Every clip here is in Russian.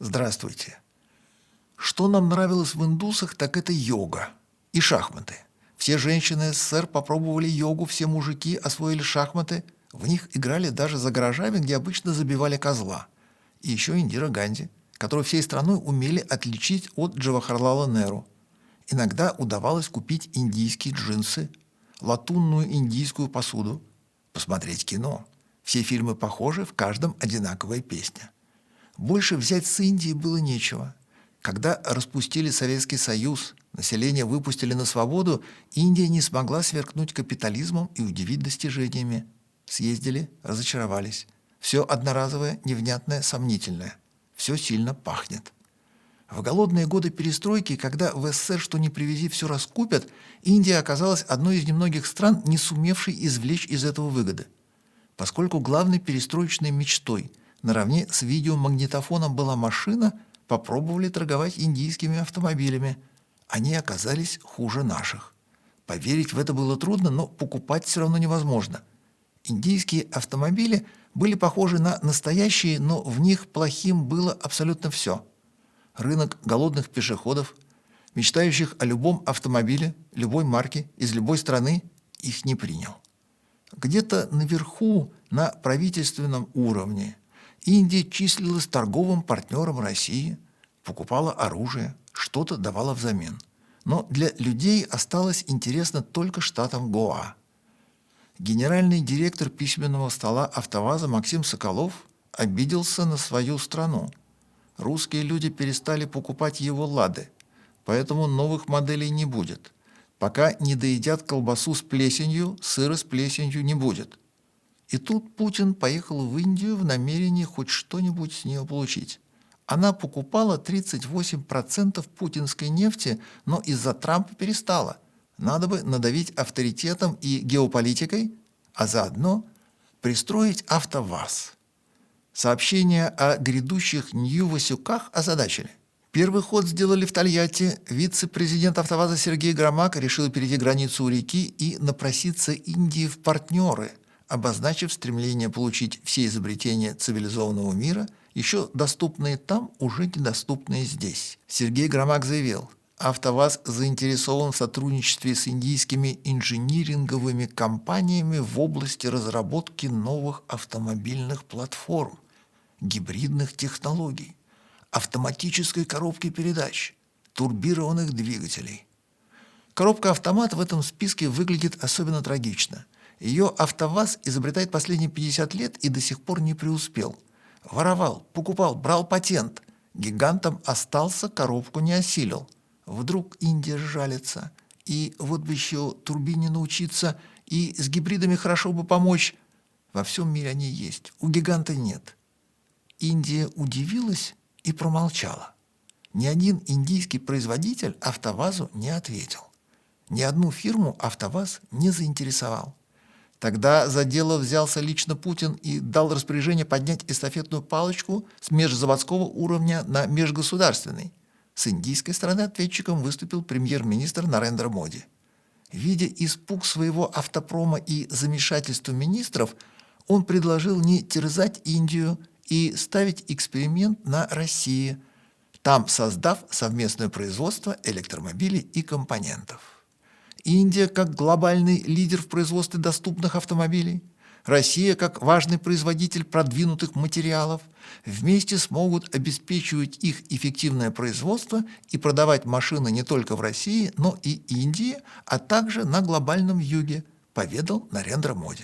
Здравствуйте. Что нам нравилось в индусах, так это йога и шахматы. Все женщины СССР попробовали йогу, все мужики освоили шахматы. В них играли даже за гаражами, где обычно забивали козла. И еще Индира Ганди, которую всей страной умели отличить от Джавахарлала Неру. Иногда удавалось купить индийские джинсы, латунную индийскую посуду, посмотреть кино. Все фильмы похожи, в каждом одинаковая песня. Больше взять с Индии было нечего. Когда распустили Советский Союз, население выпустили на свободу, Индия не смогла сверкнуть капитализмом и удивить достижениями. Съездили, разочаровались. Все одноразовое, невнятное, сомнительное. Все сильно пахнет. В голодные годы перестройки, когда в СССР что ни привези, все раскупят, Индия оказалась одной из немногих стран, не сумевшей извлечь из этого выгоды. Поскольку главной перестроечной мечтой наравне с видеомагнитофоном была машина, попробовали торговать индийскими автомобилями. Они оказались хуже наших. Поверить в это было трудно, но покупать все равно невозможно. Индийские автомобили были похожи на настоящие, но в них плохим было абсолютно все. Рынок голодных пешеходов, мечтающих о любом автомобиле, любой марки, из любой страны, их не принял. Где-то наверху, на правительственном уровне, Индия числилась торговым партнером России, покупала оружие, что-то давала взамен. Но для людей осталось интересно только штатам Гоа. Генеральный директор письменного стола «АвтоВАЗа» Максим Соколов обиделся на свою страну. Русские люди перестали покупать его «Лады», поэтому новых моделей не будет. Пока не доедят колбасу с плесенью, сыра с плесенью не будет. И тут Путин поехал в Индию в намерении хоть что-нибудь с нее получить. Она покупала 38% путинской нефти, но из-за Трампа перестала. Надо бы надавить авторитетом и геополитикой, а заодно пристроить АвтоВАЗ. Сообщения о грядущих Нью-Васюках озадачили. Первый ход сделали в Тольятти. Вице-президент АвтоВАЗа Сергей Громак решил перейти границу у реки и напроситься Индии в партнеры, обозначив стремление получить все изобретения цивилизованного мира, еще доступные там, уже недоступные здесь. Сергей Громак заявил, АвтоВАЗ заинтересован в сотрудничестве с индийскими инжиниринговыми компаниями в области разработки новых автомобильных платформ, гибридных технологий, автоматической коробки передач, турбированных двигателей. Коробка-автомат в этом списке выглядит особенно трагично. Ее АвтоВАЗ изобретает последние 50 лет и до сих пор не преуспел. Воровал, покупал, брал патент. Гигантом остался, коробку не осилил. Вдруг Индия сжалится. И вот бы еще турбине научиться, и с гибридами хорошо бы помочь. Во всем мире они есть, у гиганта нет. Индия удивилась и промолчала. Ни один индийский производитель АвтоВАЗу не ответил. Ни одну фирму АвтоВАЗ не заинтересовал. Тогда за дело взялся лично Путин и дал распоряжение поднять эстафетную палочку с межзаводского уровня на межгосударственный. С индийской стороны ответчиком выступил премьер-министр Нарендра Моди. Видя испуг своего автопрома и замешательство министров, он предложил не терзать Индию и ставить эксперимент на России, там создав совместное производство электромобилей и компонентов. Индия как глобальный лидер в производстве доступных автомобилей, Россия как важный производитель продвинутых материалов вместе смогут обеспечивать их эффективное производство и продавать машины не только в России, но и Индии, а также на глобальном юге, поведал Нарендра Моди.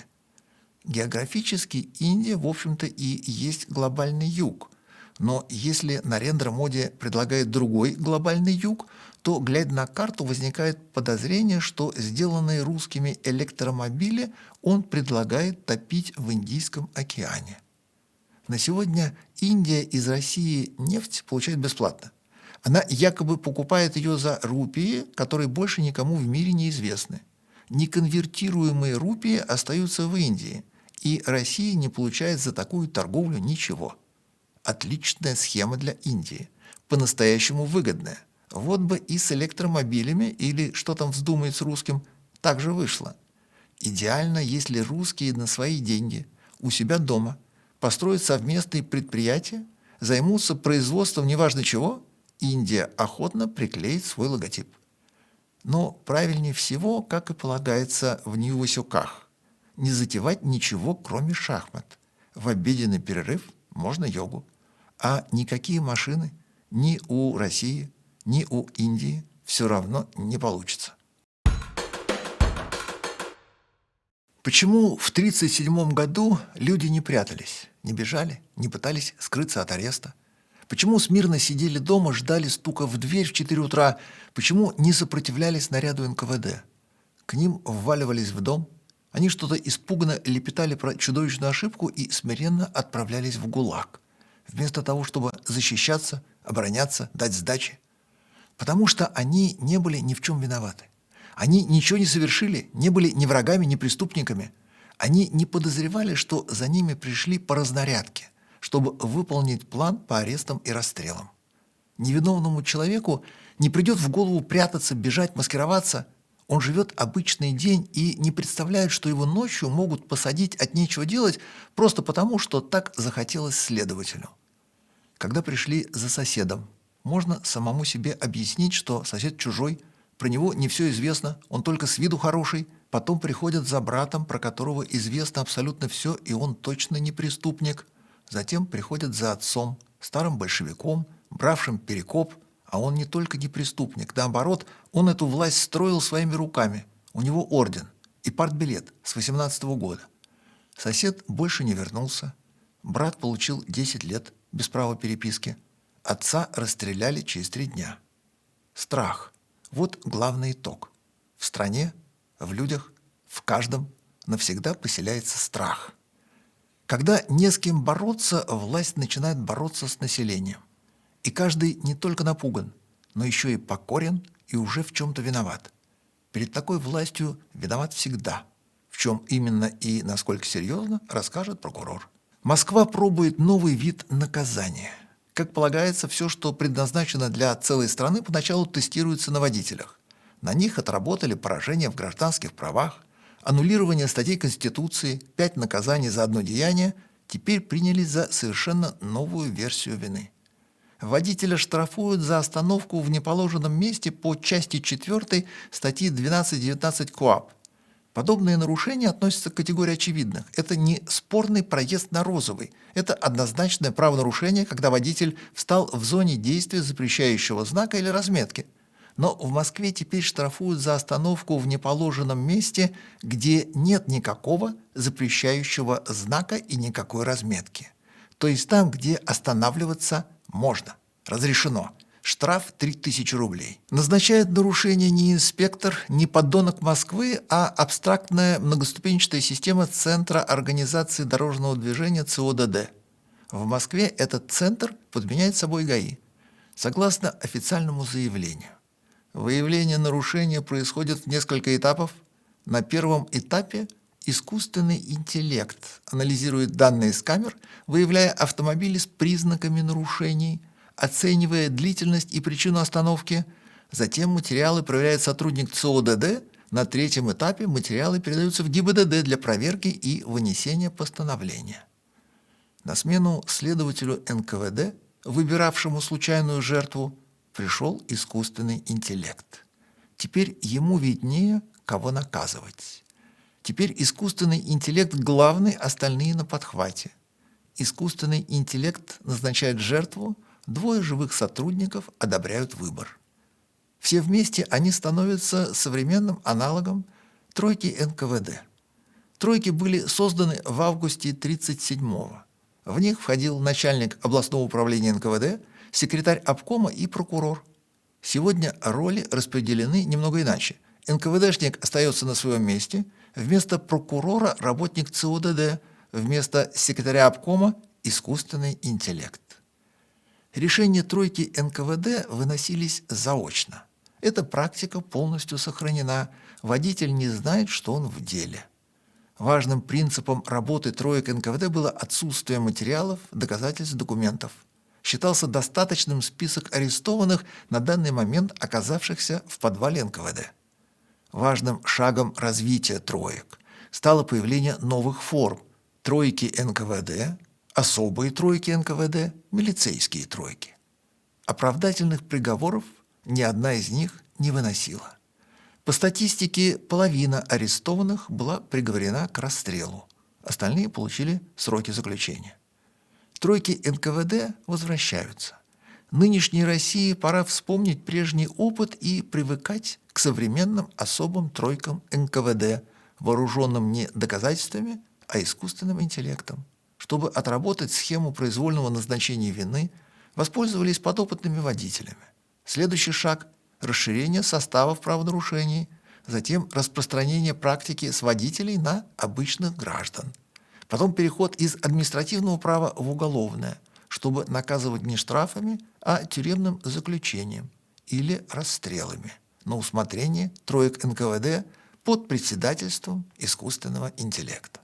Географически Индия, в общем-то, и есть глобальный юг. Но если Нарендра Моди предлагает другой глобальный юг, то, глядя на карту, возникает подозрение, что сделанные русскими электромобили он предлагает топить в Индийском океане. На сегодня Индия из России нефть получает бесплатно. Она якобы покупает ее за рупии, которые больше никому в мире не известны. Неконвертируемые рупии остаются в Индии, и Россия не получает за такую торговлю ничего. Отличная схема для Индии, по-настоящему выгодная. Вот бы и с электромобилями, или что там вздумает с русским, так же вышло. Идеально, если русские на свои деньги, у себя дома, построят совместные предприятия, займутся производством неважно чего, Индия охотно приклеит свой логотип. Но правильнее всего, как и полагается в Нью-Васюках, не затевать ничего, кроме шахмат. В обеденный перерыв можно йогу, а никакие машины ни у России, ни у Индии все равно не получится. Почему в 1937 году люди не прятались, не бежали, не пытались скрыться от ареста? Почему смирно сидели дома, ждали стука в дверь в 4 утра? Почему не сопротивлялись наряду НКВД? К ним вваливались в дом, они что-то испуганно лепетали про чудовищную ошибку и смиренно отправлялись в ГУЛАГ, вместо того, чтобы защищаться, обороняться, дать сдачи. Потому что они не были ни в чем виноваты. Они ничего не совершили, не были ни врагами, ни преступниками. Они не подозревали, что за ними пришли по разнарядке, чтобы выполнить план по арестам и расстрелам. Невиновному человеку не придет в голову прятаться, бежать, маскироваться. Он живет обычный день и не представляет, что его ночью могут посадить от нечего делать просто потому, что так захотелось следователю. Когда пришли за соседом, можно самому себе объяснить, что сосед чужой, про него не все известно, он только с виду хороший. Потом приходят за братом, про которого известно абсолютно все, и он точно не преступник. Затем приходят за отцом, старым большевиком, бравшим перекоп, а он не только не преступник, наоборот, он эту власть строил своими руками. У него орден и партбилет с 18-го года. Сосед больше не вернулся. Брат получил 10 лет без права переписки. Отца расстреляли через 3 дня. Страх. Вот главный итог. В стране, в людях, в каждом навсегда поселяется страх. Когда не с кем бороться, власть начинает бороться с населением. И каждый не только напуган, но еще и покорен и уже в чем-то виноват. Перед такой властью виноват всегда. В чем именно и насколько серьезно, расскажет прокурор. Москва пробует новый вид наказания. Как полагается, все, что предназначено для целой страны, поначалу тестируется на водителях. На них отработали поражение в гражданских правах, аннулирование статей Конституции, 5 наказаний за одно деяние, теперь принялись за совершенно новую версию вины. Водителя штрафуют за остановку в неположенном месте по части 4 статьи 12-19 КоАП. Подобные нарушения относятся к категории очевидных. Это не спорный проезд на Розовой. Это однозначное правонарушение, когда водитель встал в зоне действия запрещающего знака или разметки. Но в Москве теперь штрафуют за остановку в неположенном месте, где нет никакого запрещающего знака и никакой разметки. То есть там, где останавливаться можно, разрешено. Штраф 3000 рублей. Назначает нарушение не инспектор, не подонок Москвы, а абстрактная многоступенчатая система Центра организации дорожного движения ЦОДД. В Москве этот центр подменяет собой ГАИ. Согласно официальному заявлению, выявление нарушения происходит в несколько этапов. На первом этапе искусственный интеллект анализирует данные с камер, выявляя автомобили с признаками нарушений, оценивая длительность и причину остановки. Затем материалы проверяет сотрудник ЦОДД. На 3-м этапе материалы передаются в ГИБДД для проверки и вынесения постановления. На смену следователю НКВД, выбиравшему случайную жертву, пришел искусственный интеллект. Теперь ему виднее, кого наказывать. Теперь искусственный интеллект главный, остальные на подхвате. Искусственный интеллект назначает жертву, 2 живых сотрудников одобряют выбор. Все вместе они становятся современным аналогом тройки НКВД. Тройки были созданы в августе 1937-го. В них входил начальник областного управления НКВД, секретарь обкома и прокурор. Сегодня роли распределены немного иначе. НКВДшник остается на своем месте, вместо прокурора работник ЦОДД, вместо секретаря обкома искусственный интеллект. Решения тройки НКВД выносились заочно. Эта практика полностью сохранена. Водитель не знает, что он в деле. Важным принципом работы троек НКВД было отсутствие материалов, доказательств, документов. Считался достаточным список арестованных, на данный момент оказавшихся в подвале НКВД. Важным шагом развития троек стало появление новых форм – тройки НКВД, особые тройки НКВД, милицейские тройки. Оправдательных приговоров ни одна из них не выносила. По статистике, половина арестованных была приговорена к расстрелу, остальные получили сроки заключения. Тройки НКВД возвращаются. Нынешней России пора вспомнить прежний опыт и привыкать к современным особым тройкам НКВД, вооруженным не доказательствами, а искусственным интеллектом. Чтобы отработать схему произвольного назначения вины, воспользовались подопытными водителями. Следующий шаг – расширение составов правонарушений, затем распространение практики с водителей на обычных граждан. Потом переход из административного права в уголовное, чтобы наказывать не штрафами, а тюремным заключением или расстрелами на усмотрение троек НКВД под председательством искусственного интеллекта.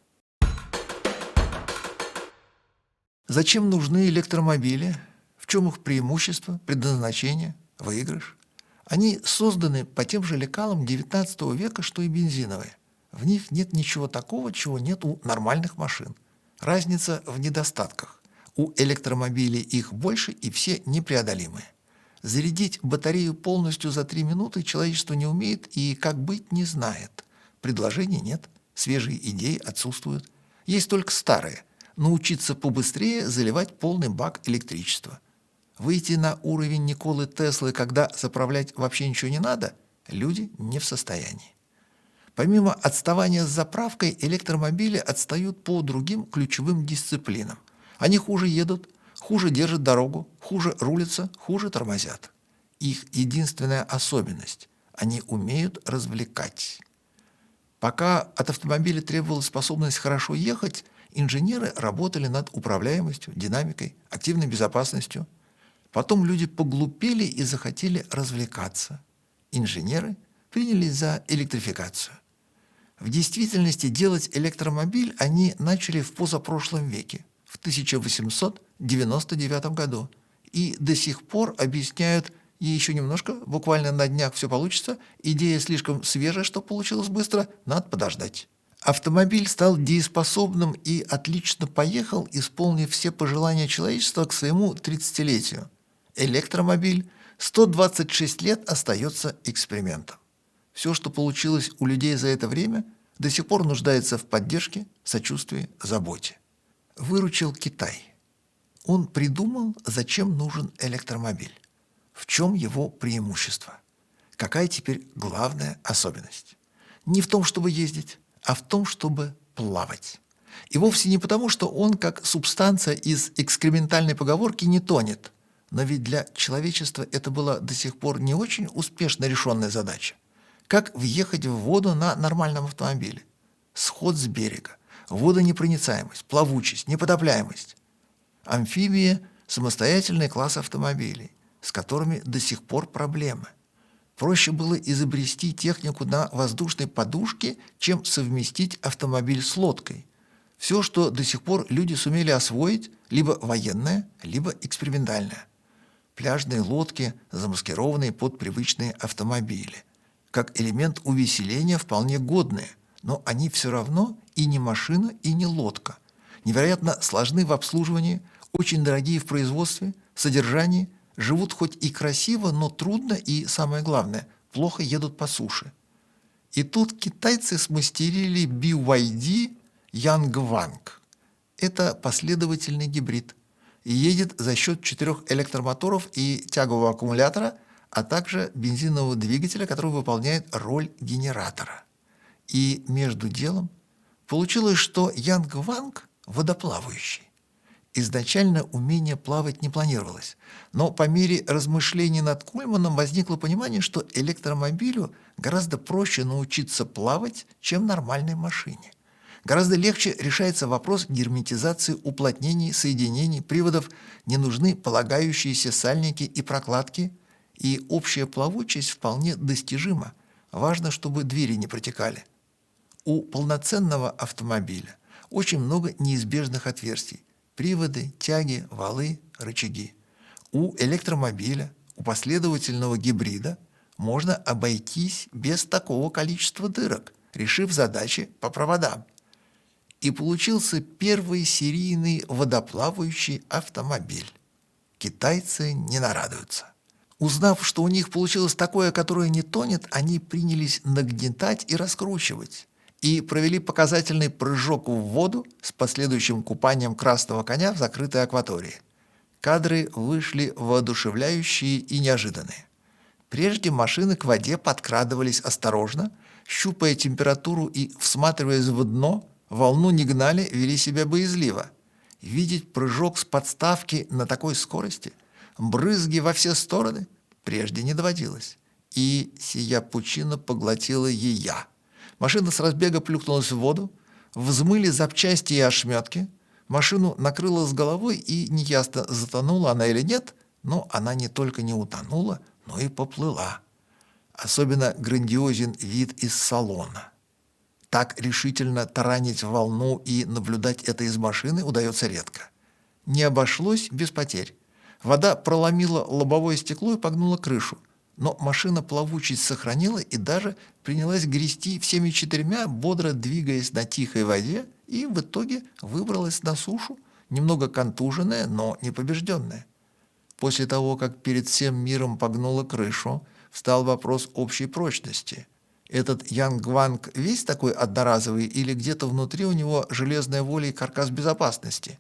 Зачем нужны электромобили? В чем их преимущество, предназначение, выигрыш? Они созданы по тем же лекалам XIX века, что и бензиновые. В них нет ничего такого, чего нет у нормальных машин. Разница в недостатках. У электромобилей их больше и все непреодолимые. Зарядить батарею полностью за 3 минуты человечество не умеет и как быть не знает. Предложений нет, свежие идеи отсутствуют. Есть только старые. Научиться побыстрее заливать полный бак электричества. Выйти на уровень Николы Теслы, когда заправлять вообще ничего не надо, люди не в состоянии. Помимо отставания с заправкой, электромобили отстают по другим ключевым дисциплинам. Они хуже едут, хуже держат дорогу, хуже рулятся, хуже тормозят. Их единственная особенность – они умеют развлекать. Пока от автомобиля требовалась способность хорошо ехать, инженеры работали над управляемостью, динамикой, активной безопасностью. Потом люди поглупели и захотели развлекаться. Инженеры принялись за электрификацию. В действительности делать электромобиль они начали в позапрошлом веке, в 1899 году, и до сих пор объясняют, и еще немножко, буквально на днях все получится, идея слишком свежая, что получилось быстро, надо подождать. Автомобиль стал дееспособным и отлично поехал, исполнив все пожелания человечества к своему 30-летию. Электромобиль 126 лет остается экспериментом. Все, что получилось у людей за это время, до сих пор нуждается в поддержке, сочувствии, заботе. Выручил Китай. Он придумал, зачем нужен электромобиль. В чем его преимущество? Какая теперь главная особенность? Не в том, чтобы ездить, а в том, чтобы плавать. И вовсе не потому, что он, как субстанция из экскрементальной поговорки, не тонет. Но ведь для человечества это была до сих пор не очень успешно решенная задача. Как въехать в воду на нормальном автомобиле? Сход с берега, водонепроницаемость, плавучесть, непотопляемость. Амфибия – самостоятельный класс автомобилей, с которыми до сих пор проблемы. Проще было изобрести технику на воздушной подушке, чем совместить автомобиль с лодкой. Все, что до сих пор люди сумели освоить, либо военное, либо экспериментальное. Пляжные лодки, замаскированные под привычные автомобили. Как элемент увеселения вполне годные, но они все равно и не машина, и не лодка. Невероятно сложны в обслуживании, очень дорогие в производстве, содержании, живут хоть и красиво, но трудно и, самое главное, плохо едут по суше. И тут китайцы смастерили BYD Yangwang. Это последовательный гибрид. Едет за счет 4 электромоторов и тягового аккумулятора, а также бензинового двигателя, который выполняет роль генератора. И между делом получилось, что Янгванг водоплавающий. Изначально умение плавать не планировалось, но по мере размышлений над Кульманом возникло понимание, что электромобилю гораздо проще научиться плавать, чем нормальной машине. Гораздо легче решается вопрос герметизации уплотнений, соединений, приводов, не нужны полагающиеся сальники и прокладки, и общая плавучесть вполне достижима. Важно, чтобы двери не протекали. У полноценного автомобиля очень много неизбежных отверстий. Приводы, тяги, валы, рычаги. У электромобиля, у последовательного гибрида можно обойтись без такого количества дырок, решив задачи по проводам. и получился первый серийный водоплавающий автомобиль. Китайцы не нарадуются. Узнав, что у них получилось такое, которое не тонет, они принялись нагнетать и раскручивать. И провели показательный прыжок в воду с последующим купанием красного коня в закрытой акватории. Кадры вышли воодушевляющие и неожиданные. Прежде машины к воде подкрадывались осторожно, щупая температуру и всматриваясь в дно, волну не гнали, вели себя боязливо. Видеть прыжок с подставки на такой скорости, брызги во все стороны, прежде не доводилось. И сия пучина поглотила ея. Машина с разбега плюхнулась в воду, взмыли запчасти и ошметки, машину накрыло с головой, и неясно, затонула она или нет, но она не только не утонула, но и поплыла. Особенно грандиозен вид из салона. Так решительно таранить волну и наблюдать это из машины удается редко. Не обошлось без потерь. Вода проломила лобовое стекло и погнула крышу, но машина плавучесть сохранила и даже принялась грести всеми четырьмя, бодро двигаясь на тихой воде, и в итоге выбралась на сушу, немного контуженная, но не побежденная. После того, как перед всем миром погнула крышу, встал вопрос общей прочности. Этот Янгванг весь такой одноразовый или где-то внутри у него железная воля и каркас безопасности?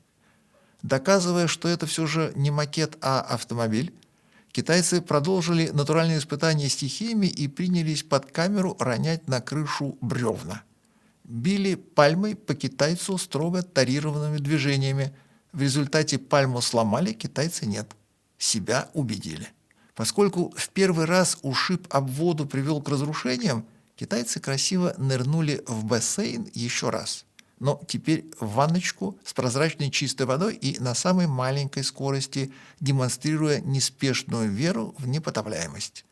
Доказывая, что это все же не макет, а автомобиль, китайцы продолжили натуральные испытания стихиями и принялись под камеру ронять на крышу бревна. Били пальмой по китайцу строго тарированными движениями. В результате пальму сломали, китайцы нет. Себя убедили. Поскольку в первый раз ушиб об воду привел к разрушениям, китайцы красиво нырнули в бассейн еще раз. Но теперь в ванночку с прозрачной чистой водой и на самой маленькой скорости, демонстрируя неспешную веру в непотопляемость.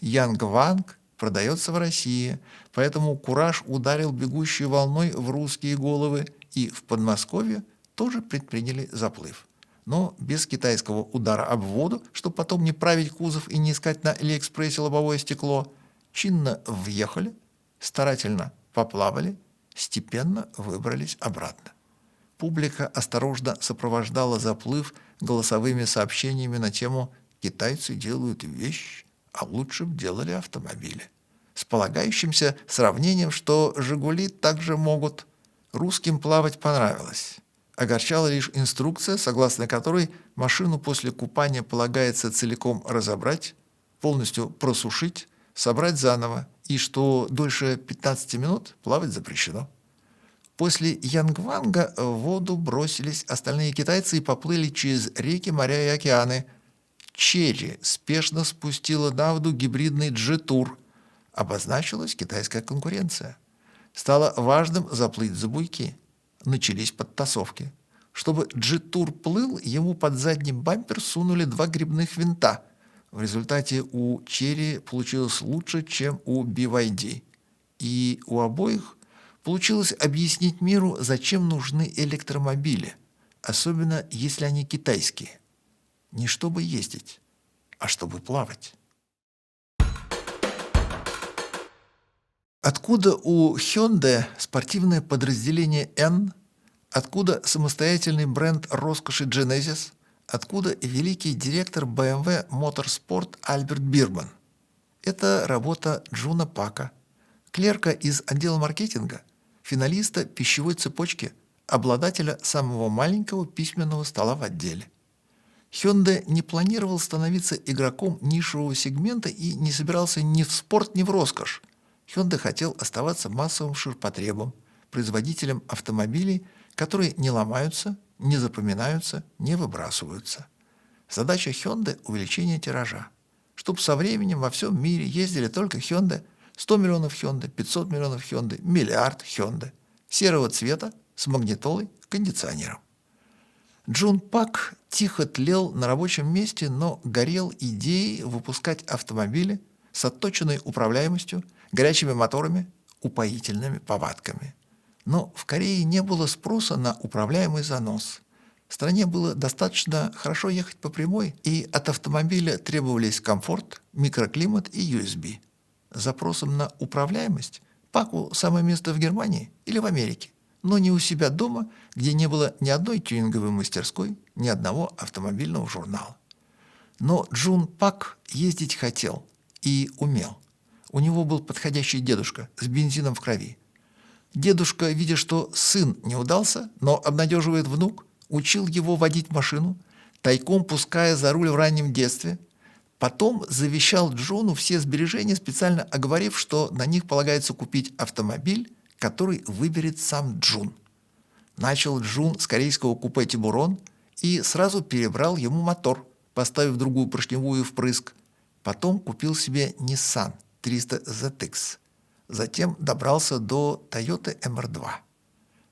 Янгванг продается в России, поэтому кураж ударил бегущей волной в русские головы, и в Подмосковье тоже предприняли заплыв. Но без китайского удара об воду, чтобы потом не править кузов и не искать на Алиэкспрессе лобовое стекло, чинно въехали, старательно поплавали, степенно выбрались обратно. Публика осторожно сопровождала заплыв голосовыми сообщениями на тему «Китайцы делают вещь, а лучше б делали автомобили», с полагающимся сравнением, что «Жигули» также могут. Русским плавать понравилось. Огорчала лишь инструкция, согласно которой машину после купания полагается целиком разобрать, полностью просушить, собрать заново, и что дольше 15 минут плавать запрещено. После Янгванга в воду бросились остальные китайцы и поплыли через реки, моря и океаны. Черри спешно спустила на воду гибридный G-Tour. Обозначилась китайская конкуренция. Стало важным заплыть за буйки. Начались подтасовки. Чтобы G-Tour плыл, ему под задний бампер сунули 2 грибных винта. В результате у Черри получилось лучше, чем у BYD. И у обоих получилось объяснить миру, зачем нужны электромобили, особенно если они китайские. Не чтобы ездить, а чтобы плавать. Откуда у Hyundai спортивное подразделение N? Откуда самостоятельный бренд роскоши Genesis? Откуда великий директор BMW Motorsport Альберт Бирман? Это работа Джуна Пака, клерка из отдела маркетинга, финалиста пищевой цепочки, обладателя самого маленького письменного стола в отделе. Hyundai не планировал становиться игроком нишевого сегмента и не собирался ни в спорт, ни в роскошь. Hyundai хотел оставаться массовым ширпотребом, производителем автомобилей, которые не ломаются, не запоминаются, не выбрасываются. Задача Hyundai – увеличение тиража. Чтобы со временем во всем мире ездили только Hyundai, 100 миллионов Hyundai, 500 миллионов Hyundai, миллиард Hyundai. Серого цвета, с магнитолой, кондиционером. Джун Пак тихо тлел на рабочем месте, но горел идеей выпускать автомобили с отточенной управляемостью, горячими моторами, упоительными повадками. Но в Корее не было спроса на управляемый занос. В стране было достаточно хорошо ехать по прямой, и от автомобиля требовались комфорт, микроклимат и USB. С запросом на управляемость Паку самое место в Германии или в Америке. но не у себя дома, где не было ни одной тюнинговой мастерской, ни одного автомобильного журнала. Но Джун Пак ездить хотел и умел. У него был подходящий дедушка с бензином в крови. Дедушка, видя, что сын не удался, но обнадеживает внук, учил его водить машину, тайком пуская за руль в раннем детстве. Потом завещал Джону все сбережения, специально оговорив, что на них полагается купить автомобиль, который выберет сам Джун. Начал Джун с корейского купе «Тибурон» и сразу перебрал ему мотор, поставив другую поршневую впрыск. Потом купил себе Nissan 300 ZX. Затем добрался до Toyota MR2.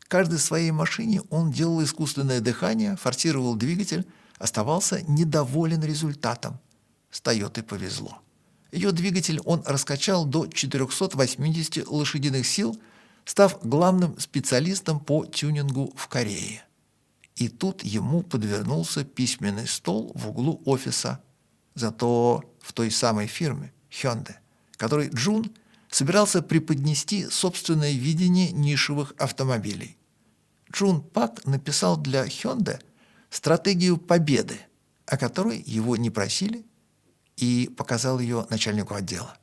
Каждой своей машине он делал искусственное дыхание, форсировал двигатель, оставался недоволен результатом. С Toyota повезло. Ее двигатель он раскачал до 480 лошадиных сил, став главным специалистом по тюнингу в Корее. И тут ему подвернулся письменный стол в углу офиса, зато в той самой фирме Hyundai, которой Джун собирался преподнести собственное видение нишевых автомобилей. Джун Пак написал для Hyundai стратегию победы, о которой его не просили, и показал ее начальнику отдела.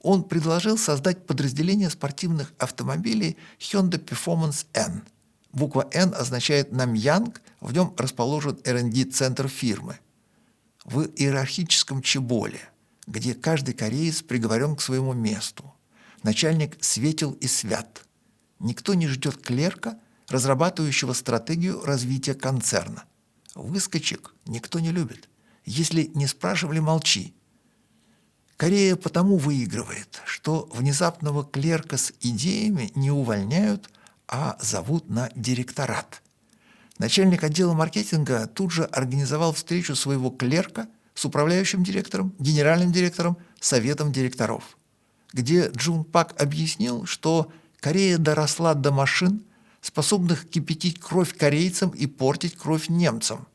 Он предложил создать подразделение спортивных автомобилей Hyundai Performance N. Буква N означает Намьянг, в нем расположен R&D-центр фирмы. В иерархическом чеболе, где каждый кореец приговорен к своему месту. Начальник светел и свят. Никто не ждет клерка, разрабатывающего стратегию развития концерна. Выскочек никто не любит. Если не спрашивали, молчи. Корея потому выигрывает, что внезапного клерка с идеями не увольняют, а зовут на директорат. Начальник отдела маркетинга тут же организовал встречу своего клерка с управляющим директором, генеральным директором, советом директоров, где Джун Пак объяснил, что Корея доросла до машин, способных кипятить кровь корейцам и портить кровь немцам.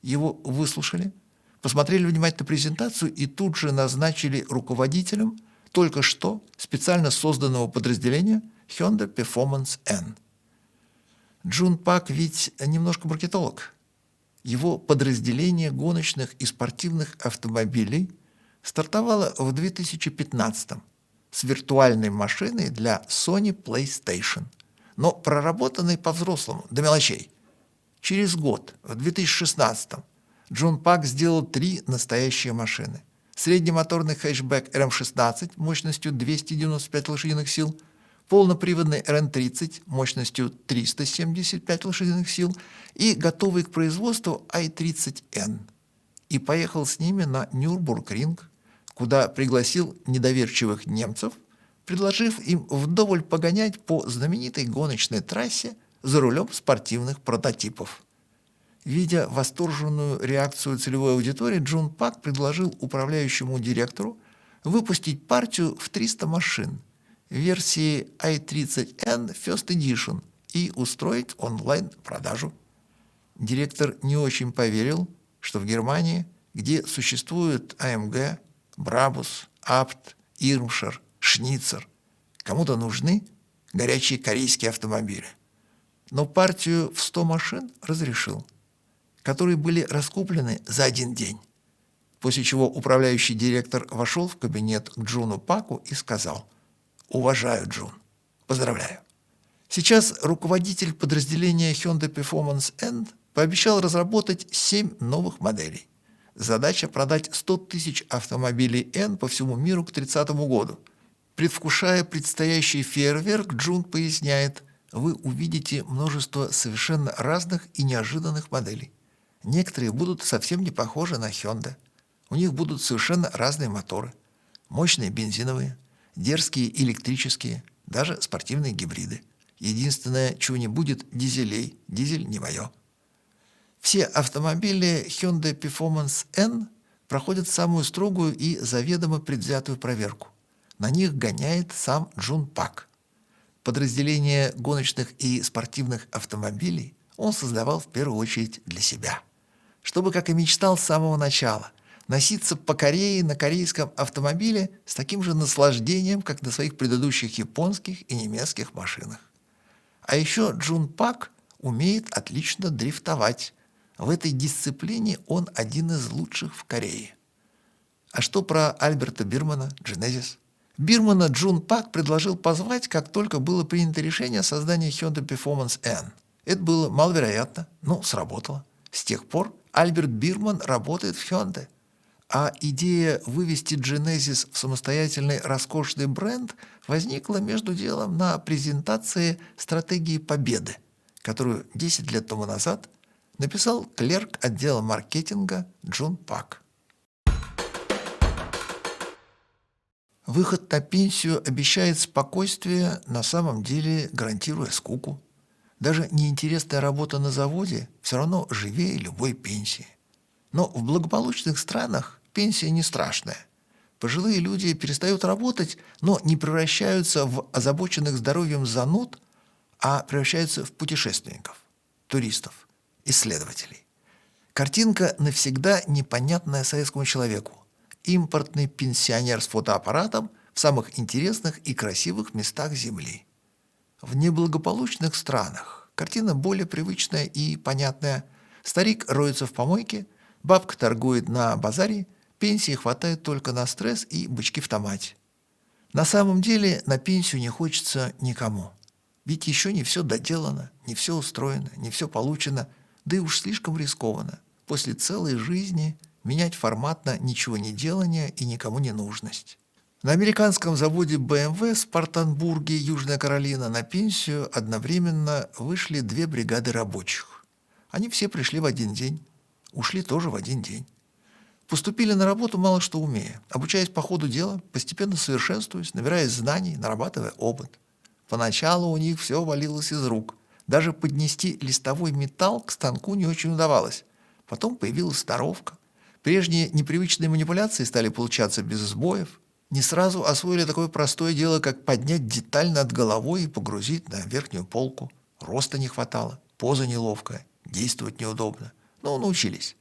Его выслушали, посмотрели внимательно презентацию и тут же назначили руководителем только что специально созданного подразделения Hyundai Performance N. Джун Пак ведь немножко маркетолог. Его подразделение гоночных и спортивных автомобилей стартовало в 2015 с виртуальной машиной для Sony PlayStation, но проработанной по-взрослому, до мелочей. Через год, в 2016 Джун Пак сделал 3 настоящие машины. Среднемоторный хэтчбэк RM16 мощностью 295 лошадиных сил, полноприводный RN30 мощностью 375 лошадиных сил и готовый к производству i30N. И поехал с ними на Нюрбургринг, куда пригласил недоверчивых немцев, предложив им вдоволь погонять по знаменитой гоночной трассе за рулем спортивных прототипов. Видя восторженную реакцию целевой аудитории, Джун Пак предложил управляющему директору выпустить партию в 300 машин версии i30N First Edition и устроить онлайн-продажу. Директор не очень поверил, что в Германии, где существуют AMG, Brabus, Abt, Irmscher, Schnitzer, кому-то нужны горячие корейские автомобили. Но партию в 100 машин разрешил, которые были раскуплены за один день. После чего управляющий директор вошел в кабинет к Джуну Паку и сказал: «Уважаю, Джун. Поздравляю». Сейчас руководитель подразделения Hyundai Performance N пообещал разработать 7 новых моделей. Задача продать 100 тысяч автомобилей N по всему миру к 30 году. Предвкушая предстоящий фейерверк, Джун поясняет: вы увидите множество совершенно разных и неожиданных моделей. Некоторые будут совсем не похожи на Hyundai. У них будут совершенно разные моторы. Мощные бензиновые, дерзкие электрические, даже спортивные гибриды. Единственное, чего не будет, дизелей. Дизель не мое. Все автомобили Hyundai Performance N проходят самую строгую и заведомо предвзятую проверку. На них гоняет сам Джун Пак. Подразделение гоночных и спортивных автомобилей он создавал в первую очередь для себя. Чтобы, как и мечтал с самого начала, носиться по Корее на корейском автомобиле с таким же наслаждением, как на своих предыдущих японских и немецких машинах. А еще Джун Пак умеет отлично дрифтовать. В этой дисциплине он один из лучших в Корее. А что про Альберта Бирмана, Genesis? Бирмана Джун Пак предложил позвать, как только было принято решение о создании Hyundai Performance N. Это было маловероятно, но сработало. С тех пор Альберт Бирман работает в Hyundai. А идея вывести Genesis в самостоятельный роскошный бренд возникла между делом на презентации стратегии победы, которую 10 лет тому назад написал клерк отдела маркетинга Джун Пак. Выход на пенсию обещает спокойствие, на самом деле гарантируя скуку. Даже неинтересная работа на заводе все равно живее любой пенсии. Но в благополучных странах пенсия не страшная. Пожилые люди перестают работать, но не превращаются в озабоченных здоровьем зануд, а превращаются в путешественников, туристов, исследователей. Картинка навсегда непонятная советскому человеку. Импортный пенсионер с фотоаппаратом в самых интересных и красивых местах Земли. В неблагополучных странах картина более привычная и понятная. Старик роется в помойке, бабка торгует на базаре, пенсии хватает только на стресс и бычки в томате. На самом деле на пенсию не хочется никому. Ведь еще не все доделано, не все устроено, не все получено, да и уж слишком рискованно. После целой жизни менять формат на ничего не делание и никому не нужность. На американском заводе BMW в Спартанбурге, Южная Каролина, на пенсию одновременно вышли 2 бригады рабочих. Они все пришли в один день, ушли тоже в один день. Поступили на работу мало что умея, обучаясь по ходу дела, постепенно совершенствуясь, набираясь знаний, нарабатывая опыт. Поначалу у них все валилось из рук. Даже поднести листовой металл к станку не очень удавалось. Потом появилась сноровка. Прежние непривычные манипуляции стали получаться без сбоев. Не сразу освоили такое простое дело, как поднять деталь над головой и погрузить на верхнюю полку. Роста не хватало, поза неловкая, действовать неудобно. Но научились.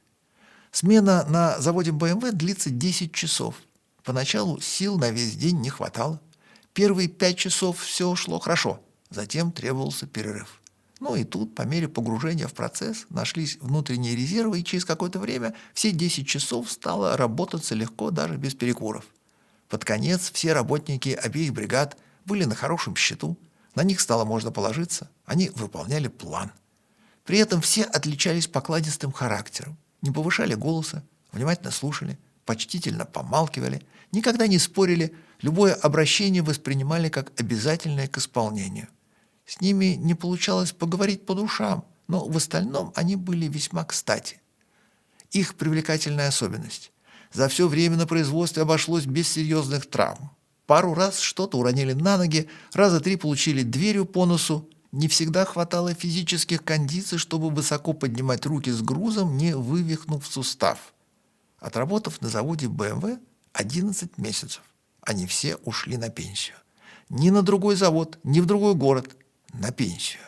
Смена на заводе BMW длится 10 часов. Поначалу сил на весь день не хватало. Первые 5 часов все шло хорошо, затем требовался перерыв. Ну и тут, по мере погружения в процесс, нашлись внутренние резервы, и через какое-то время все 10 часов стало работаться легко даже без перекуров. Под конец все работники обеих бригад были на хорошем счету, на них стало можно положиться, они выполняли план. При этом все отличались покладистым характером, не повышали голоса, внимательно слушали, почтительно помалкивали, никогда не спорили, любое обращение воспринимали как обязательное к исполнению. С ними не получалось поговорить по душам, но в остальном они были весьма кстати. Их привлекательная особенность. За все время на производстве обошлось без серьезных травм. Пару раз что-то уронили на ноги, раза 3 получили дверью по носу. Не всегда хватало физических кондиций, чтобы высоко поднимать руки с грузом, не вывихнув сустав. Отработав на заводе BMW 11 месяцев, они все ушли на пенсию. Ни на другой завод, ни в другой город. На пенсию.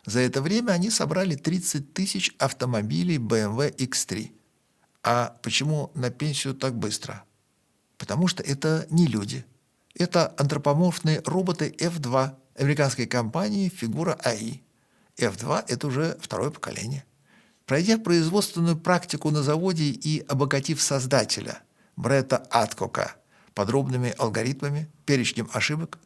За это время они собрали 30 тысяч автомобилей BMW X3. А почему на пенсию так быстро? Потому что это не люди. Это антропоморфные роботы F2 американской компании Figura AI. F2 – это уже второе поколение. Пройдя производственную практику на заводе и обогатив создателя Бретта Адкока подробными алгоритмами, перечнем ошибок,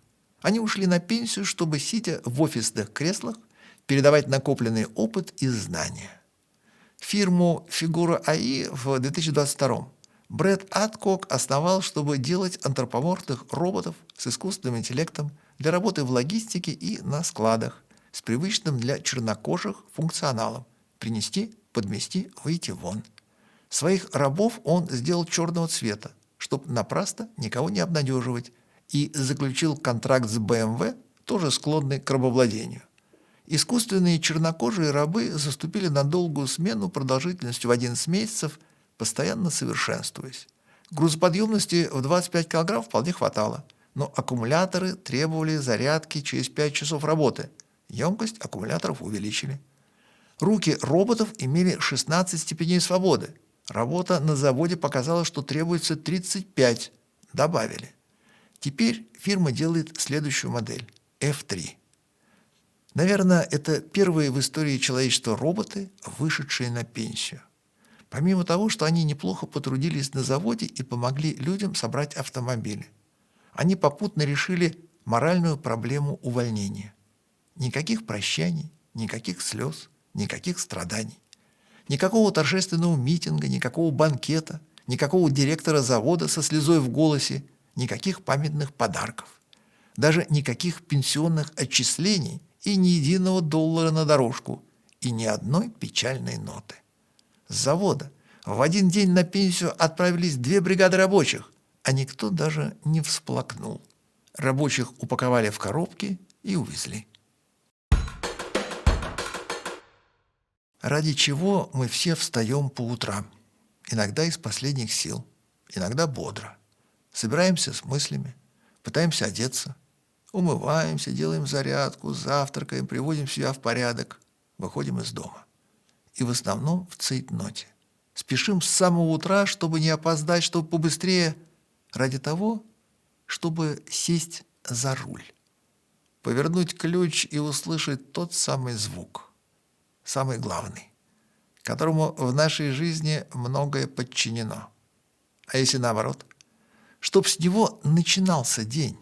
они ушли на пенсию, чтобы, сидя в офисных креслах, передавать накопленный опыт и знания. Фирму Figura AI в 2022 Бретт Адкок основал, чтобы делать антропоморфных роботов с искусственным интеллектом для работы в логистике и на складах, с привычным для чернокожих функционалом – принести, подмести, выйти вон. Своих рабов он сделал черного цвета, чтобы напрасно никого не обнадеживать, и заключил контракт с BMW, тоже склонный к рабовладению. Искусственные чернокожие рабы заступили на долгую смену продолжительностью в 11 месяцев, постоянно совершенствуясь. Грузоподъемности в 25 кг вполне хватало, но аккумуляторы требовали зарядки через 5 часов работы. Емкость аккумуляторов увеличили. Руки роботов имели 16 степеней свободы. Работа на заводе показала, что требуется 35. Добавили. Теперь фирма делает следующую модель – F3. Наверное, это первые в истории человечества роботы, вышедшие на пенсию. Помимо того, что они неплохо потрудились на заводе и помогли людям собрать автомобили, они попутно решили моральную проблему увольнения. Никаких прощаний, никаких слез, никаких страданий. Никакого торжественного митинга, никакого банкета, никакого директора завода со слезой в голосе, никаких памятных подарков. Даже никаких пенсионных отчислений и ни единого доллара на дорожку, и ни одной печальной ноты. С завода в один день на пенсию отправились 2 бригады рабочих, а никто даже не всплакнул. Рабочих упаковали в коробки и увезли. Ради чего мы все встаем по утрам? Иногда из последних сил, иногда бодро. Собираемся с мыслями, пытаемся одеться, умываемся, делаем зарядку, завтракаем, приводим себя в порядок, выходим из дома. И в основном в цейтноте. Спешим с самого утра, чтобы не опоздать, чтобы побыстрее, ради того, чтобы сесть за руль, повернуть ключ и услышать тот самый звук, самый главный, которому в нашей жизни многое подчинено. А если наоборот? Чтоб с него начинался день,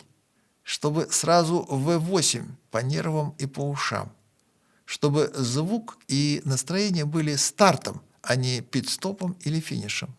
чтобы сразу V8 по нервам и по ушам, чтобы звук и настроение были стартом, а не пит-стопом или финишем.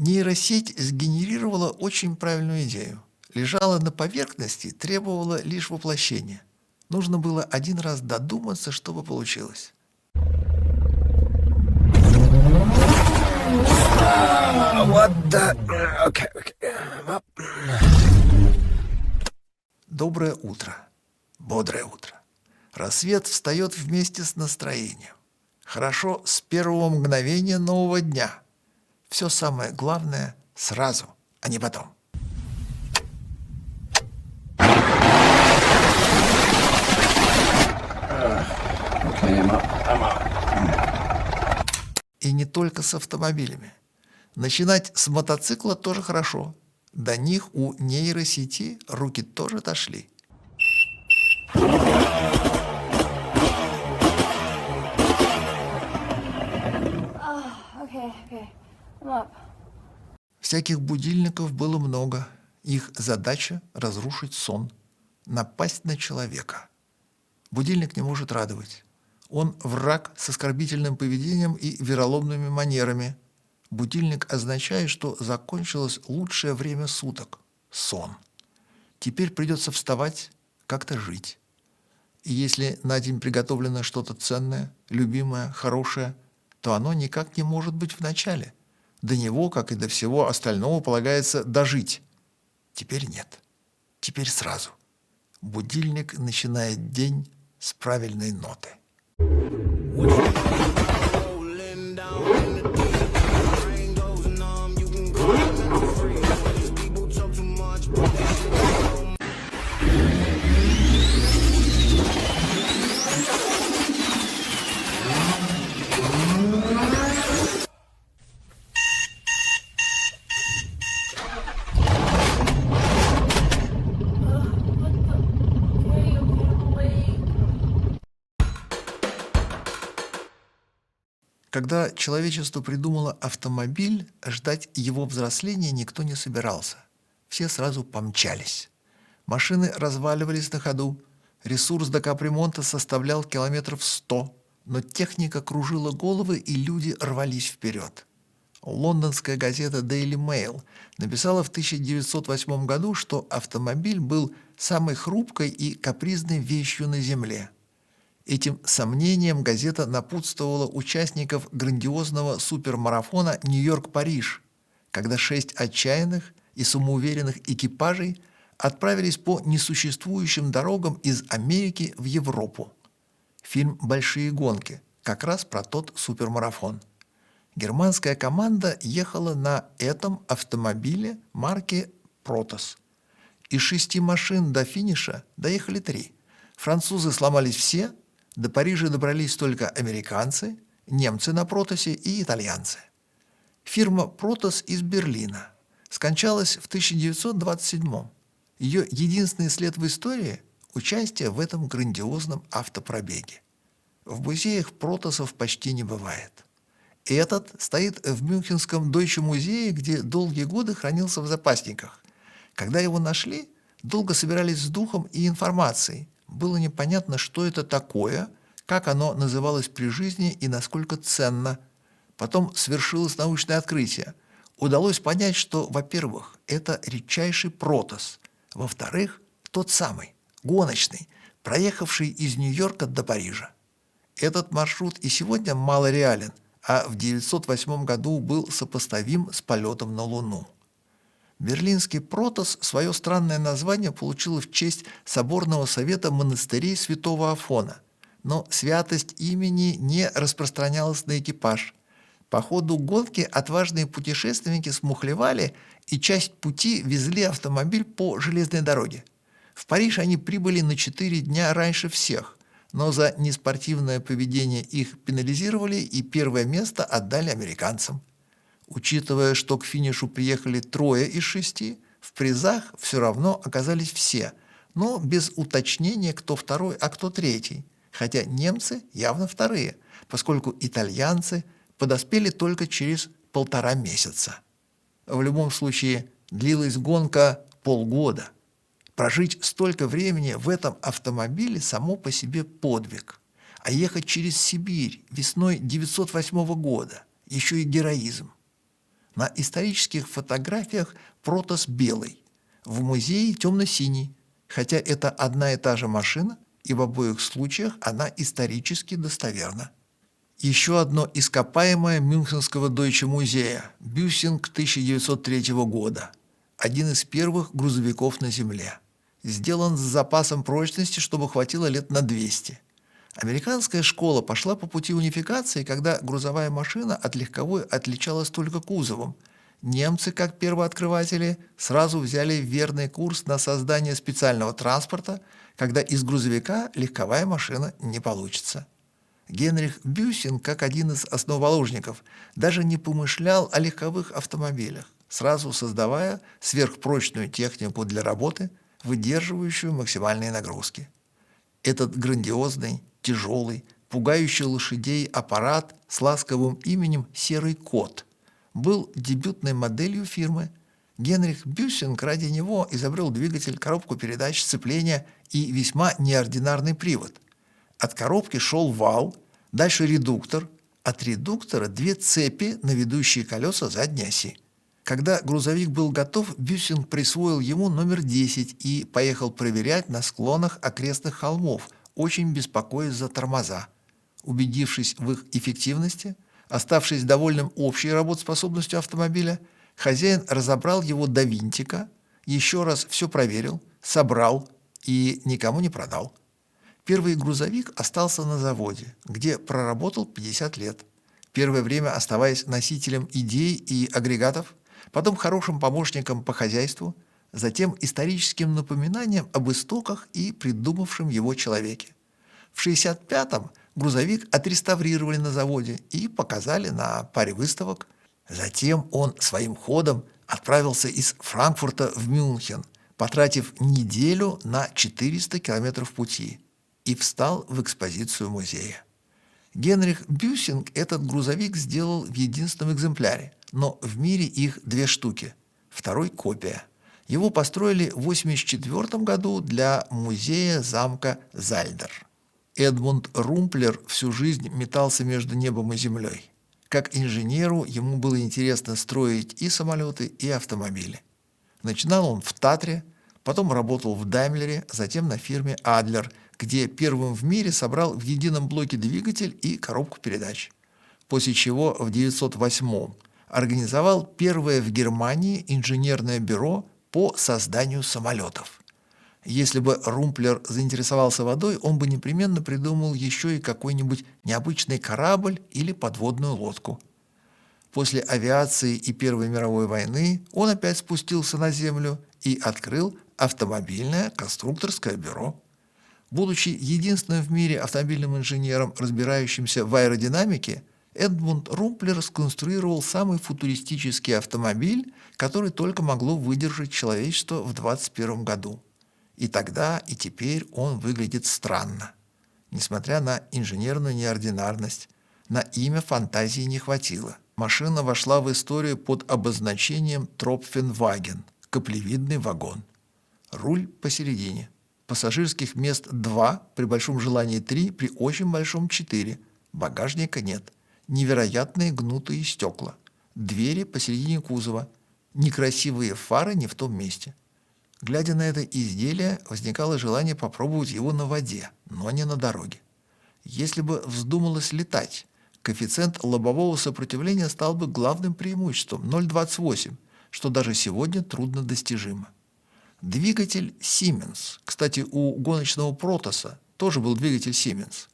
Нейросеть сгенерировала очень правильную идею. Лежала на поверхности, требовала лишь воплощения. Нужно было один раз додуматься, чтобы получилось. Доброе утро. Бодрое утро. Рассвет встает вместе с настроением. Хорошо с первого мгновения нового дня. Все самое главное сразу, а не потом. И не только с автомобилями. Начинать с мотоцикла тоже хорошо. До них у нейросети руки тоже дошли. Всяких будильников было много. Их задача – разрушить сон, напасть на человека. Будильник не может радовать. Он враг с оскорбительным поведением и вероломными манерами. Будильник означает, что закончилось лучшее время суток – сон. Теперь придется вставать, как-то жить. И если на день приготовлено что-то ценное, любимое, хорошее, то оно никак не может быть в начале. До него, как и до всего остального, полагается дожить. Теперь нет. Теперь сразу. Будильник начинает день с правильной ноты. Когда человечество придумало автомобиль, ждать его взросления никто не собирался. Все сразу помчались. Машины разваливались на ходу. Ресурс до капремонта составлял километров 100, но техника кружила головы, и люди рвались вперед. Лондонская газета Daily Mail написала в 1908 году, что автомобиль был самой хрупкой и капризной вещью на Земле. Этим сомнением газета напутствовала участников грандиозного супермарафона Нью-Йорк-Париж, когда 6 отчаянных и самоуверенных экипажей отправились по несуществующим дорогам из Америки в Европу. Фильм «Большие гонки» как раз про тот супермарафон. Германская команда ехала на этом автомобиле марки «Протос». Из 6 машин до финиша доехали 3. Французы сломались все, до Парижа добрались только американцы, немцы на «Протосе» и итальянцы. Фирма «Протос» из Берлина скончалась в 1927. Ее единственный след в истории – участие в этом грандиозном автопробеге. В музеях «Протосов» почти не бывает. Этот стоит в Мюнхенском Deutsche музее, где долгие годы хранился в запасниках. Когда его нашли, долго собирались с духом и информацией. Было непонятно, что это такое, как оно называлось при жизни и насколько ценно. Потом свершилось научное открытие. Удалось понять, что, во-первых, это редчайший протос, во-вторых, тот самый, гоночный, проехавший из Нью-Йорка до Парижа. Этот маршрут и сегодня мало реален, а в 1908 году был сопоставим с полетом на Луну. Берлинский «Протос» свое странное название получил в честь соборного совета монастырей святого Афона, но святость имени не распространялась на экипаж. По ходу гонки отважные путешественники смухлевали и часть пути везли автомобиль по железной дороге. В Париж они прибыли на 4 дня раньше всех, но за неспортивное поведение их пенализировали и первое место отдали американцам. Учитывая, что к финишу приехали 3 из 6, в призах все равно оказались все, но без уточнения, кто второй, а кто третий, хотя немцы явно вторые, поскольку итальянцы подоспели только через 1,5 месяца. В любом случае, длилась гонка полгода. Прожить столько времени в этом автомобиле само по себе подвиг. А ехать через Сибирь весной 1908 года – еще и героизм. На исторических фотографиях «Протос» белый, в музее темно-синий, хотя это одна и та же машина, и в обоих случаях она исторически достоверна. Еще одно ископаемое Мюнхенского Deutsche музея – Бюссинг 1903 года, один из первых грузовиков на Земле. Сделан с запасом прочности, чтобы хватило лет на 200. Американская школа пошла по пути унификации, когда грузовая машина от легковой отличалась только кузовом. Немцы, как первооткрыватели, сразу взяли верный курс на создание специального транспорта, когда из грузовика легковая машина не получится. Генрих Бюссинг, как один из основоположников, даже не помышлял о легковых автомобилях, сразу создавая сверхпрочную технику для работы, выдерживающую максимальные нагрузки. Этот грандиозный, тяжелый, пугающий лошадей аппарат с ласковым именем «Серый кот» был дебютной моделью фирмы. Генрих Бюссинг ради него изобрел двигатель, коробку передач, сцепление и весьма неординарный привод. От коробки шел вал, дальше редуктор, от редуктора 2 цепи на ведущие колеса задней оси. Когда грузовик был готов, Бюссинг присвоил ему номер 10 и поехал проверять на склонах окрестных холмов, очень беспокоясь за тормоза. Убедившись в их эффективности, оставшись довольным общей работоспособностью автомобиля, хозяин разобрал его до винтика, еще раз все проверил, собрал и никому не продал. Первый грузовик остался на заводе, где проработал 50 лет, первое время оставаясь носителем идей и агрегатов, потом хорошим помощником по хозяйству, затем историческим напоминанием об истоках и придумавшем его человеке. В 1965-м грузовик отреставрировали на заводе и показали на паре выставок. Затем он своим ходом отправился из Франкфурта в Мюнхен, потратив неделю на 400 километров пути, и встал в экспозицию музея. Генрих Бюссинг этот грузовик сделал в единственном экземпляре, но в мире их 2 штуки, второй – копия. Его построили в 1984 году для музея замка Зальдер. Эдмунд Румплер всю жизнь метался между небом и землей. Как инженеру ему было интересно строить и самолеты, и автомобили. Начинал он в Татре, потом работал в Даймлере, затем на фирме Адлер, где первым в мире собрал в едином блоке двигатель и коробку передач. После чего в 1908-м организовал первое в Германии инженерное бюро по созданию самолетов. Если бы Румплер заинтересовался водой, он бы непременно придумал еще и какой-нибудь необычный корабль или подводную лодку. После авиации и Первой мировой войны он опять спустился на землю и открыл автомобильное конструкторское бюро. Будучи единственным в мире автомобильным инженером, разбирающимся в аэродинамике, Эдмунд Румплер сконструировал самый футуристический автомобиль, который только могло выдержать человечество в 21 году. И тогда, и теперь он выглядит странно. Несмотря на инженерную неординарность, на имя фантазии не хватило. Машина вошла в историю под обозначением «Тропфенваген» – каплевидный вагон. Руль посередине. Пассажирских мест 2, при большом желании 3, при очень большом 4. Багажника нет. Невероятные гнутые стекла. Двери посередине кузова. Некрасивые фары не в том месте. Глядя на это изделие, возникало желание попробовать его на воде, но не на дороге. Если бы вздумалось летать, коэффициент лобового сопротивления стал бы главным преимуществом – 0,28, что даже сегодня трудно достижимо. Двигатель Siemens. Кстати, у гоночного Протоса тоже был двигатель Siemens.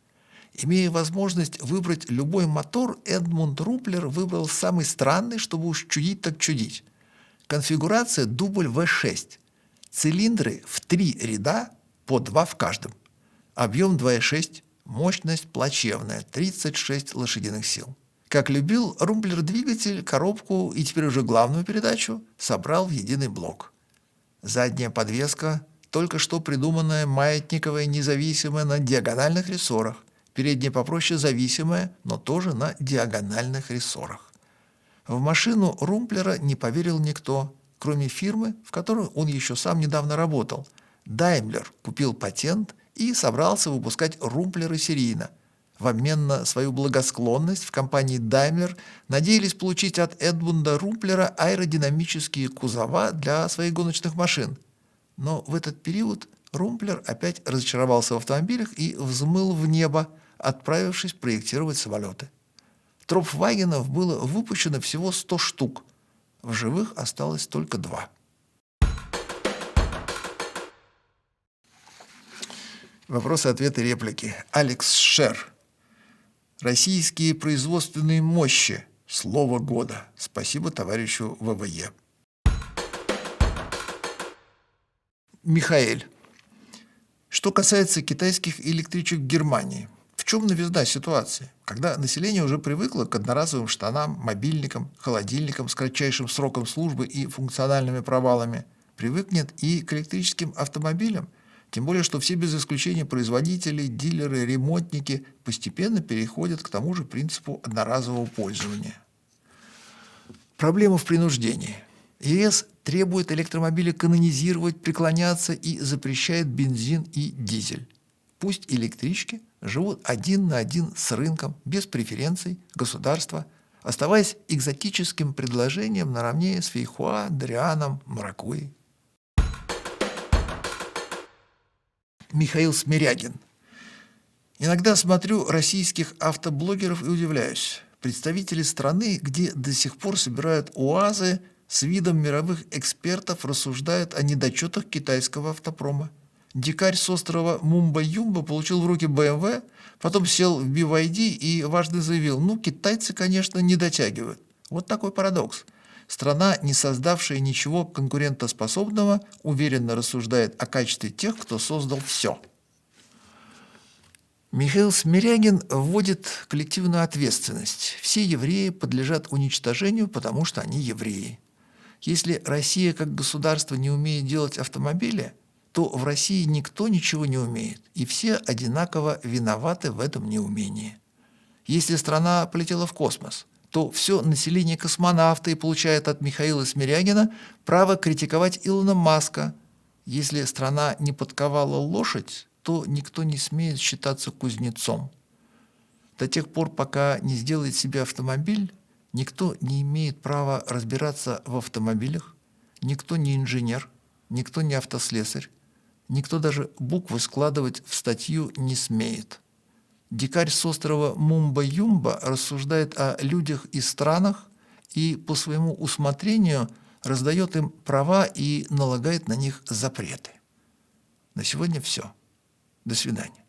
Имея возможность выбрать любой мотор, Эдмунд Румплер выбрал самый странный, чтобы уж чудить так чудить. Конфигурация дубль V6. Цилиндры в 3 ряда, по 2 в каждом. Объем 2,6, мощность плачевная, 36 лошадиных сил. Как любил, Румплер двигатель, коробку и теперь уже главную передачу собрал в единый блок. Задняя подвеска, только что придуманная маятниковая, независимая на диагональных рессорах. Передняя попроще зависимая, но тоже на диагональных рессорах. В машину Румплера не поверил никто, кроме фирмы, в которой он еще сам недавно работал. Даймлер купил патент и собрался выпускать Румплеры серийно. В обмен на свою благосклонность в компании Daimler надеялись получить от Эдмунда Румплера аэродинамические кузова для своих гоночных машин. Но в этот период Румплер опять разочаровался в автомобилях и взмыл в небо, отправившись проектировать самолеты. Тропфвагенов было выпущено всего 100 штук. В живых осталось только 2. Вопросы, ответы, реплики. Алекс Шер. Российские производственные мощи. Слово года. Спасибо товарищу ВВЕ. Михаэль. Что касается китайских электричек в Германии, в чем новизна ситуации? Когда население уже привыкло к одноразовым штанам, мобильникам, холодильникам с кратчайшим сроком службы и функциональными провалами, привыкнет и к электрическим автомобилям, тем более, что все без исключения производители, дилеры, ремонтники постепенно переходят к тому же принципу одноразового пользования. Проблема в принуждении. ЕС требует электромобили канонизировать, преклоняться и запрещает бензин и дизель. Пусть электрички живут один на один с рынком, без преференций государства, оставаясь экзотическим предложением наравне с Фейхоа, Дрианом, Маракуйей. Михаил Смирягин. Иногда смотрю российских автоблогеров и удивляюсь. Представители страны, где до сих пор собирают УАЗы, с видом мировых экспертов рассуждают о недочетах китайского автопрома. Дикарь с острова Мумба-Юмба получил в руки BMW, потом сел в BYD и важно заявил: китайцы, конечно, не дотягивают. Вот такой парадокс. Страна, не создавшая ничего конкурентоспособного, уверенно рассуждает о качестве тех, кто создал все. Михаил Смирягин вводит коллективную ответственность. Все евреи подлежат уничтожению, потому что они евреи. Если Россия как государство не умеет делать автомобили, то в России никто ничего не умеет, и все одинаково виноваты в этом неумении. Если страна полетела в космос, то все население космонавта и получает от Михаила Смирягина право критиковать Илона Маска. Если страна не подковала лошадь, то никто не смеет считаться кузнецом. До тех пор, пока не сделает себе автомобиль, никто не имеет права разбираться в автомобилях, никто не инженер, никто не автослесарь, никто даже буквы складывать в статью не смеет. Дикарь с острова Мумба-Юмба рассуждает о людях и странах и по своему усмотрению раздает им права и налагает на них запреты. На сегодня все. До свидания.